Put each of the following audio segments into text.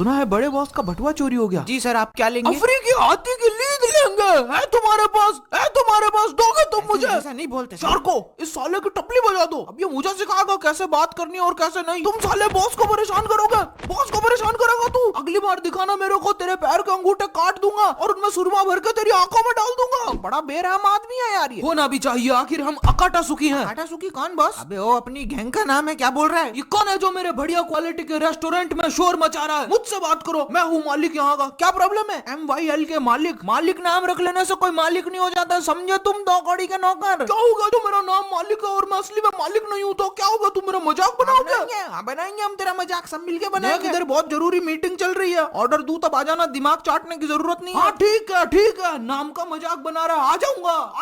सुना है बड़े बॉस का बटुआ चोरी हो गया। जी सर, आप क्या लेंगे? अफ्रीकी हाथी की लीद लेंगे। है तुम्हारे पास? है तुम्हारे पास? दोगे तुम मुझे? ऐसा नहीं बोलते सर को इस साले की टपली बजा दो। अब ये मुझे सिखाएगा कैसे बात करनी है और कैसे नहीं। तुम साले बॉस को परेशान करोगे। बॉस को परेशान करेगा तू। अगली बार दिखाना मेरे को, तेरे पैर के अंगूठे काट दूंगा और उनमें सुरमा भर के तेरी आंखों में डाल दूंगा। बड़ा बेरहम आदमी है यार ये। होना भी चाहिए, आखिर हम अकाटा सुखी हैं। आटा सुखी कौन बॉस? अबे वो अपनी गैंग का नाम है, क्या बोल रहा है? ये कौन है जो मेरे बढ़िया क्वालिटी के रेस्टोरेंट में शोर मचा रहा है? मुझसे बात करो, मैं हूँ मालिक यहाँ का। क्या प्रॉब्लम है? MYL के मालिक। मालिक नाम रख लेने से कोई मालिक नहीं हो जाता, समझे तुम? दो कौड़ी के नौकर। क्या होगा जो मेरा नाम मालिक है और मैं असली में मालिक नहीं हूँ तो क्या होगा? तुम मेरा मजाक बनाओगे? बनाएंगे हम तेरा मजाक, सब मिलके बनाएंगे। इधर बहुत जरूरी मीटिंग चल रही है, ऑर्डर दूं तब आ जाना, दिमाग चाटने की जरूरत नहीं है। हाँ ठीक है ठीक है, नाम का मजाक बना रहा है, आ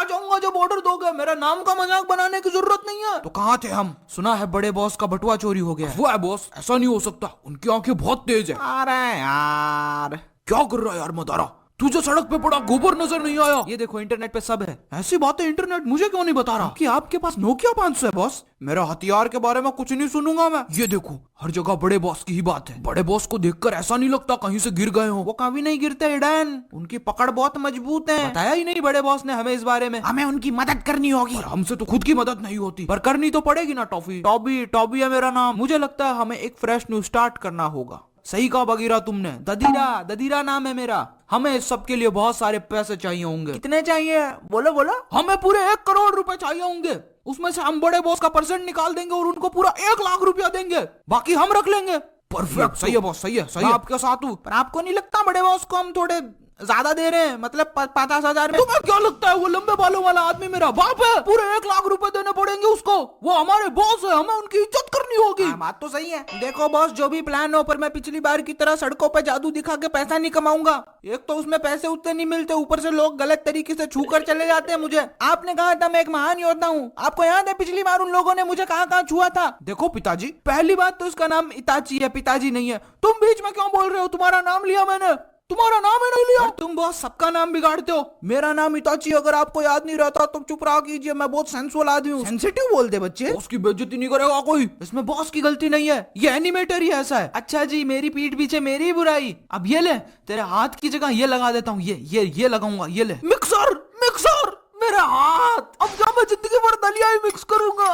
जाऊंगा जब ऑर्डर दोगे। मेरा नाम का मजाक बनाने की जरूरत नहीं है। तो कहाँ थे हम? सुना है बड़े बॉस का बटुआ चोरी हो गया। वो है बॉस, ऐसा नहीं हो सकता, उनकी आंखें बहुत तेज है। अरे यार क्या कर रहा है यार मदारा? तुझे सड़क पे पड़ा गोबर नजर नहीं आया? ये देखो इंटरनेट पे सब है। ऐसी बातें इंटरनेट मुझे क्यों नहीं बता रहा कि आपके पास नोकिया 500 है बॉस? मेरा हथियार के बारे में कुछ नहीं सुनूंगा मैं। ये देखो हर जगह बड़े बॉस की ही बात है। बड़े बॉस को देखकर ऐसा नहीं लगता कहीं से गिर गए हो। वो कभी नहीं गिरते हिडन, उनकी पकड़ बहुत मजबूत है। बताया ही नहीं बड़े बॉस ने हमें इस बारे में। हमें उनकी मदद करनी होगी। हमसे तो खुद की मदद नहीं होती, पर करनी तो पड़ेगी ना। टॉफी टॉबी टॉबी है मेरा नाम। मुझे लगता है हमें एक फ्रेश न्यू स्टार्ट करना होगा। सही कहा बगीरा तुमने। ददीरा ददीरा नाम है मेरा। हमें इस सब के लिए बहुत सारे पैसे चाहिए होंगे। कितने चाहिए? बोलो बोलो। हमें पूरे 1 करोड़ रुपए चाहिए होंगे। उसमें से हम बड़े बॉस का % निकाल देंगे और उनको पूरा 1 लाख रुपया देंगे, बाकी हम रख लेंगे। परफेक्ट, सही है बॉस, सही है सही है। आपके साथ हूँ। पर आपको नहीं लगता बड़े बॉस को हम थोड़े ज्यादा दे रहे हैं? मतलब 50,000 में। तुम्हें क्या लगता है वो लंबे बालों वाला आदमी मेरा बाप है? पूरे 1 लाख रुपए देने पड़ेंगे उसको। वो हमारे बॉस है, हमें उनकी इज्जत करनी होगी। बात तो सही है। देखो बॉस, जो भी प्लान हो, पर मैं पिछली बार की तरह सड़कों पे जादू दिखा के पैसा नहीं कमाऊंगा। एक तो उसमें पैसे उतने नहीं मिलते, ऊपर से लोग गलत तरीके से छू कर चले जाते हैं मुझे। आपने कहा था मैं एक महान योद्धा हूँ। आपको याद है पिछली बार उन लोगों ने मुझे कहाँ छुआ था? देखो पिताजी, पहली बात तो उसका नाम इताची है, पिताजी नहीं है। तुम बीच में क्यों बोल रहे हो? तुम्हारा नाम लिया मैंने, तुम्हारा नाम है नहीं लिया। तुम बॉस सबका नाम बिगाड़ते हो। मेरा नाम इताची अगर आपको याद नहीं रहता तो चुप रहा कीजिए, मैं बहुत सेंसुअल आदमी हूँ। सेंसिटिव बोलते बच्चे। उसकी बेइज्जती नहीं करेगा कोई, इसमें बॉस की गलती नहीं है, ये एनिमेटर ही ऐसा है। अच्छा जी, मेरी पीठ पीछे मेरी बुराई। अब ये ले, तेरे हाथ की जगह ये लगा देता हूँ, ये लगाऊंगा, ये ले। मिक्सर मिक्सर मेरा हाथ। अब क्या मैं जिंदगी भर दलिया ही मिक्स करूंगा?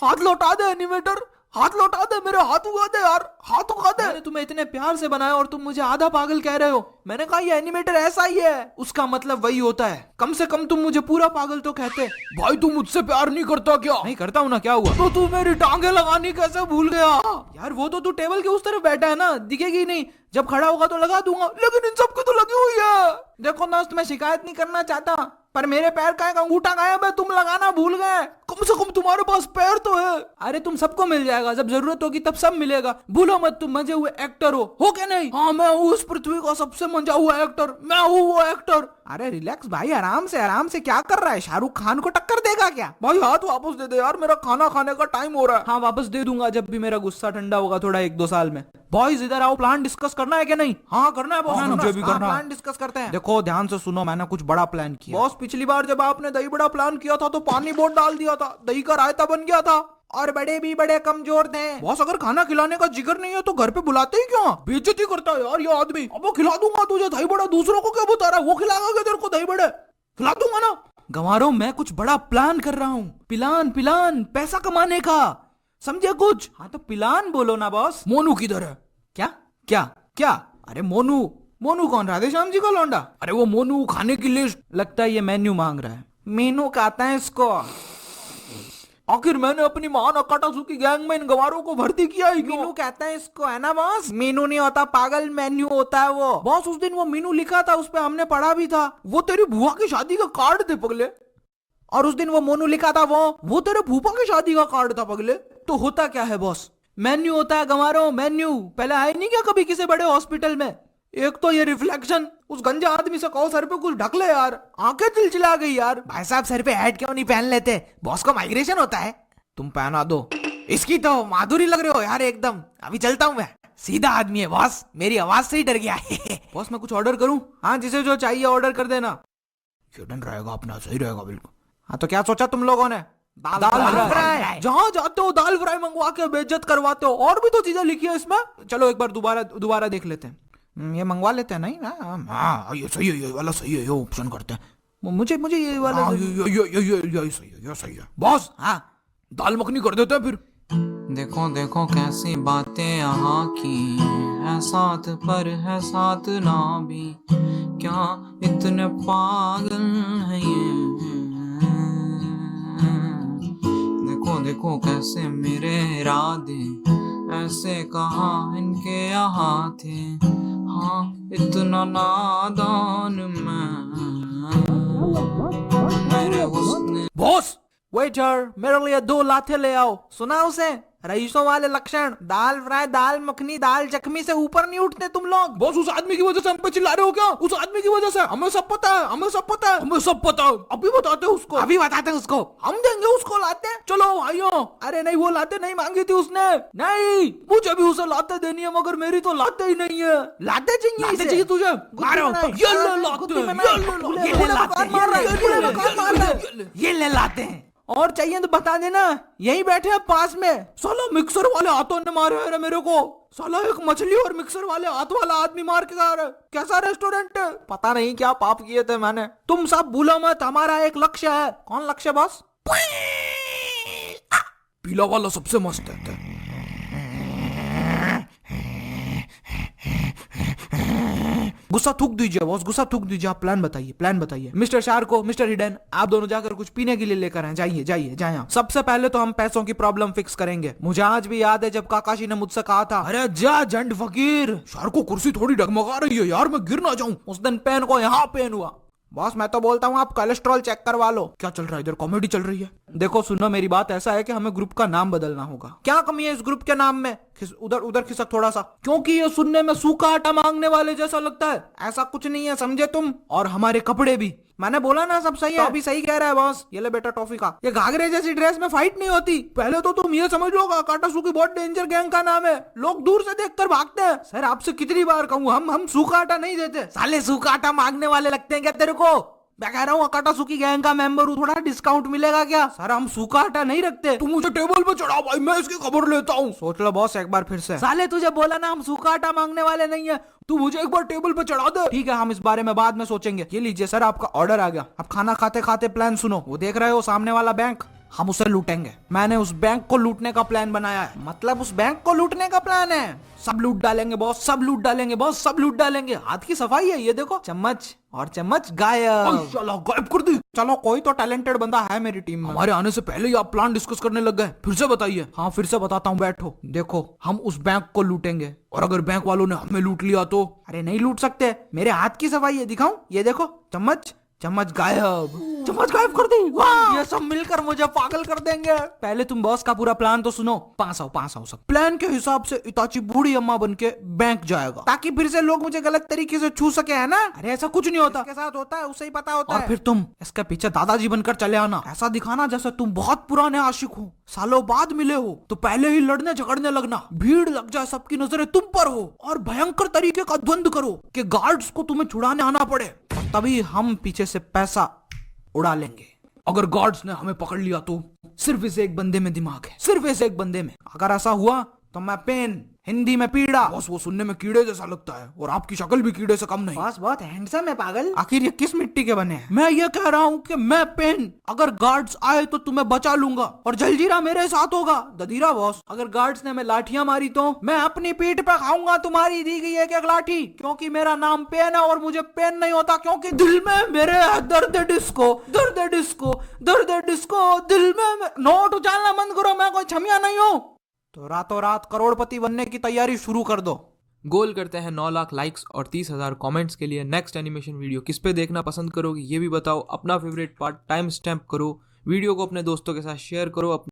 हाथ लौटा दे एनिमेटर, हाथ लौटा दे, मेरे हाथ उगा दे यार, हाथ उगा दे। मैंने तुम्हें इतने प्यार से बनाया और तुम मुझे आधा पागल कह रहे हो। मैंने कहा ये एनिमेटर ऐसा ही है। उसका मतलब वही होता है। कम से कम तुम मुझे पूरा पागल तो कहते। भाई तू मुझसे प्यार नहीं करता क्या? नहीं करता हूँ ना, क्या हुआ? तो तू मेरी टांगे लगानी कैसे भूल गया? यार वो तो तू टेबल के उस तरफ बैठा है ना, दिखेगी नहीं। जब खड़ा होगा तो लगा दूंगा, लेकिन इन सबकी तो लगी हुई है। देखो दोस्त, मैं शिकायत नहीं करना चाहता, पर मेरे पैर का एक अंगूठा गायब है, तुम लगाना भूल गए। कम से कम तुम्हारे पास पैर तो है। अरे तुम सबको मिल जाएगा, जब जरूरत होगी तब सब मिलेगा। भूलो मत, तुम मजे हुए एक्टर हो क्या नहीं? हाँ, मैं हूँ उस पृथ्वी का सबसे मजा हुआ एक्टर, मैं हूँ वो एक्टर। अरे रिलैक्स भाई, आराम से आराम से। क्या कर रहा है? शाहरुख खान को टक्कर देगा क्या? भाई हाथ वापस दे दे यार, मेरा खाना खाने का टाइम हो रहा है। हाँ वापस दे दूंगा जब भी मेरा गुस्सा ठंडा होगा, थोड़ा 1-2 साल में। बॉयज इधर आओ, प्लान डिस्कस करना है क्या नहीं? हाँ करना है बॉस, मुझे भी करना है। प्लान डिस्कस करते हैं। देखो ध्यान से सुनो, मैंने कुछ बड़ा प्लान किया। बॉस पिछली बार जब आपने दही बड़ा प्लान किया था तो पानी बहुत डाल दिया था, दही का रायता बन गया था। और बड़े भी बड़े कमजोर थे। बॉस अगर खाना खिलाने का जिगर नहीं है तो घर पे बुलाते ही क्यों? बेइज्जती करता है यार ये आदमी। अब वो खिला दूंगा तुझे दही बड़ा, दूसरों को क्या बता रहा है? वो खिलाएगा तेरे को दही बड़े? खिला दूंगा ना। गंवारों, मैं कुछ बड़ा प्लान कर रहा हूँ। प्लान पैसा कमाने का, समझे कुछ? हाँ तो प्लान बोलो ना बॉस। मोनू किधर है? क्या क्या क्या? अरे मोनू कौन? राधेश्याम जी का लौंडा? अरे वो मोनू खाने की लिस्ट। लगता है ये मेन्यू मांग रहा है। मेनू कहते हैं इसको। आखिर मैंने अपनी महान अकाटासुकी गैंग में इन गंवारों को भर्ती किया ही क्यों? मीनू कहते हैं इसको, है ना बॉस? मीनू नहीं होता पागल, मेन्यू होता है वो। बॉस उस दिन वो मीनू लिखा था, उस पे हमने पढ़ा भी था। वो तेरी बुआ की शादी का कार्ड थे पगले। और उस दिन वो मोनू लिखा था, वो तेरे फूफा की शादी का कार्ड था पगले। तो होता क्या है बॉस? मेन्यू होता है गंवारों, मेन्यू। पहले आए नहीं क्या कभी किसी बड़े हॉस्पिटल में? एक तो ये रिफ्लेक्शन, उस गंजा आदमी से कहो सर पे कुछ ढक ले यार, आंखें चिलचिला गई यार। भाई साहब सर पे हैट क्यों नहीं पहन लेते? बॉस को माइग्रेशन होता है। तुम पहना दो। इसकी तो माधुरी लग रहे हो यार एकदम। अभी चलता हूँ मैं। सीधा आदमी है बॉस, मेरी आवाज से ही डर गया है। बॉस मैं कुछ ऑर्डर करूं? हाँ, जिसे जो चाहिए ऑर्डर कर देना। डन रहेगा अपना, सही रहेगा बिल्कुल। हाँ तो क्या सोचा तुम लोगों ने? दाल फ्राई। जहाँ जाते हो दाल फ्राई मंगवा के बेइज्जत करवाते हो। और भी तो चीजें लिखी है इसमें। चलो एक बार दोबारा देख लेते हैं। ये मंगवा लेते हैं नहीं? हाँ ये सही है, ये वाला सही है, ये ऑप्शन करते हैं। मुझे मुझे ये वाला हाँ ये सही है, ये सही है बॉस। हाँ दाल मखनी कर देते हैं फिर। देखो देखो कैसी बातें यहाँ की है, साथ पर है साथ ना भी, क्या इतने पागल है ये। देखो देखो कैसे मेरे इरादे ऐसे कहाँ इनके यहाँ थे, हाँ इतना नादान मेरे उसने। बॉस वेटर, मेरे लिए 2 लाते ले आओ। सुना उसे? रईसों वाले लक्षण, दाल फ्राई, दाल मखनी, दाल जख्मी से ऊपर नहीं उठते तुम लोग। बॉस उस आदमी की वजह से हम पे चिल्ला रहे हो क्या? उस आदमी की वजह से? हमें सब पता है, हमें सब पता है, हमें सब पता है। अभी बताते हैं उसको, अभी बताते हैं उसको। हम देंगे उसको लाते। चलो भाइयों। अरे नहीं, वो लाते नहीं मांगी थी उसने। नहीं, मुझे भी उसे लाते देनी है, मगर मेरी तो लाते ही नहीं है। लाते चाहिए, लाते चाहिए तुझे? ये ले लाते हैं। और चाहिए तो बता देना, यही बैठे हैं पास में। साला मिक्सर वाले हाथों ने मारे है मेरे को। साला एक मछली और मिक्सर वाले हाथ वाला आदमी मार के खा रहा है। कैसा रेस्टोरेंट है? पता नहीं क्या पाप किए थे मैंने। तुम सब भूलो मत, हमारा एक लक्ष्य है। कौन लक्ष्य बॉस? पीला वाला सबसे मस्त है। गुस्सा थूक दीजिए बॉस, गुस्सा थूक दीजिए। आप प्लान बताइए, प्लान बताइए। मिस्टर शार्को, मिस्टर हिडन, आप दोनों जाकर कुछ पीने के लिए लेकर आए। जाइए जाइए जाए। सबसे पहले तो हम पैसों की प्रॉब्लम फिक्स करेंगे। मुझे आज भी याद है जब काकाशी ने मुझसे कहा था, अरे जा जंड फकीर। शार्को कुर्सी थोड़ी डगमगा रही है यार, मैं गिर ना जाऊं। उस दिन पेन को यहाँ पेन हुआ। बॉस मैं तो बोलता हूँ आप कोलेस्ट्रॉल चेक करवा लो। क्या चल रहा है इधर? कॉमेडी चल रही है। देखो सुनो, मेरी बात ऐसा है कि हमें ग्रुप का नाम बदलना होगा। क्या कमी है इस ग्रुप के नाम में? उधर उधर खिसक थोड़ा सा, क्योंकि ये सुनने में सूखा आटा मांगने वाले जैसा लगता है। ऐसा कुछ नहीं है, समझे तुम? और हमारे कपड़े भी, मैंने बोला ना सब सही है। तो अभी सही कह रहा है बॉस। ये ले बेटा टॉफी का। ये घाघरे जैसी ड्रेस में फाइट नहीं होती। पहले तो तुम ये समझ लो काटासुकी बहुत डेंजर गैंग का नाम है। लोग दूर से देखकर भागते हैं। सर आपसे कितनी बार कहूँ, हम सूखा आटा नहीं देते। साले सूखा आटा मांगने वाले लगते हैं क्या तेरे को? मैं कह रहा हूँ काटासुकी गैंग का मेंबर हूँ, थोड़ा डिस्काउंट मिलेगा क्या? सर हम सूखा आटा नहीं रखते। तुम मुझे टेबल पे चढ़ा भाई, मैं इसकी खबर लेता हूँ। सोच लो बॉस एक बार फिर से। साले तुझे बोला ना हम सूखा आटा मांगने वाले नहीं है। तू मुझे एक बार टेबल पे चढ़ा दे। ठीक है, हम इस बारे में बाद में सोचेंगे। ये लीजिए सर, आपका ऑर्डर आ गया। अब खाना खाते खाते प्लान सुनो। वो देख रहे हो सामने वाला बैंक, हम उसे लूटेंगे। मैंने उस बैंक को लूटने का प्लान बनाया है। मतलब उस बैंक को लूटने का प्लान है। सब लूट डालेंगे बॉस, सब लूट डालेंगे बॉस, सब लूट डालेंगे। हाथ की सफाई है। ये देखो चम्मच और चम्मच गायब। गायब कर दी। चलो कोई तो टैलेंटेड बंदा है मेरी टीम में। हमारे आने से पहले ही आप प्लान डिस्कस करने लग गए। फिर से बताइए। हाँ फिर से बताता हूँ, बैठो। देखो हम उस बैंक को लूटेंगे। और अगर बैंक वालों ने हमें लूट लिया तो? अरे नहीं लूट सकते, मेरे हाथ की सफाई है। दिखाऊं? ये देखो चम्मच, चम्मच गायब। चम्मच गायब कर दी। ये सब मिलकर मुझे पागल कर देंगे। पहले तुम बॉस का पूरा प्लान तो सुनो। पास आओ सब। प्लान के हिसाब से इताची बूढ़ी अम्मा बन के बैंक जाएगा, ताकि फिर से लोग मुझे गलत तरीके से छू सके, है ना? अरे ऐसा कुछ नहीं होता। इसके साथ होता है, उसे ही पता होता है। और फिर तुम इसके पीछे दादाजी बनकर चले आना। ऐसा दिखाना जैसे तुम बहुत पुराने आशिक हो, सालों बाद मिले हो। तो पहले ही लड़ने झगड़ने लगना, भीड़ लग जाए, सबकी नजरें तुम पर हो, और भयंकर तरीके का द्वंद्व करो कि गार्ड्स को तुम्हें छुड़ाने आना पड़े। तभी हम पीछे से पैसा उड़ा लेंगे। अगर गार्ड्स ने हमें पकड़ लिया तो? सिर्फ इस एक बंदे में दिमाग है, सिर्फ इस एक बंदे में। अगर ऐसा हुआ तो मैं पेन, हिंदी में पीड़ा। बॉस वो सुनने में कीड़े जैसा लगता है, और आपकी शक्ल भी कीड़े से कम नहीं। बॉस बहुत हैंडसम है पागल। आखिर ये किस मिट्टी के बने हैं? मैं ये कह रहा हूँ कि मैं पेन, अगर गार्ड्स आए तो तुम्हें बचा लूंगा, और जलजीरा मेरे साथ होगा। ददीरा बॉस, अगर गार्ड्स ने हमें लाठियां मारी तो? मैं अपनी पीठ पे खाऊंगा तुम्हारी दी गई एक लाठी, क्योंकि मेरा नाम पेन है और मुझे पेन नहीं होता, क्योंकि दिल में मेरे दर्द डिस्को, दर्द डिस्को, दर्द डिस्को, दिल में। नोट उछालना बंद करो, मैं कोई छमिया नहीं हूँ। तो रातों रात करोड़पति बनने की तैयारी शुरू कर दो। गोल करते हैं 9 लाख लाइक्स और 30,000 कमेंट्स के लिए। नेक्स्ट एनिमेशन वीडियो किस पे देखना पसंद करोगे ये भी बताओ। अपना फेवरेट पार्ट टाइम स्टैम्प करो, वीडियो को अपने दोस्तों के साथ शेयर करो।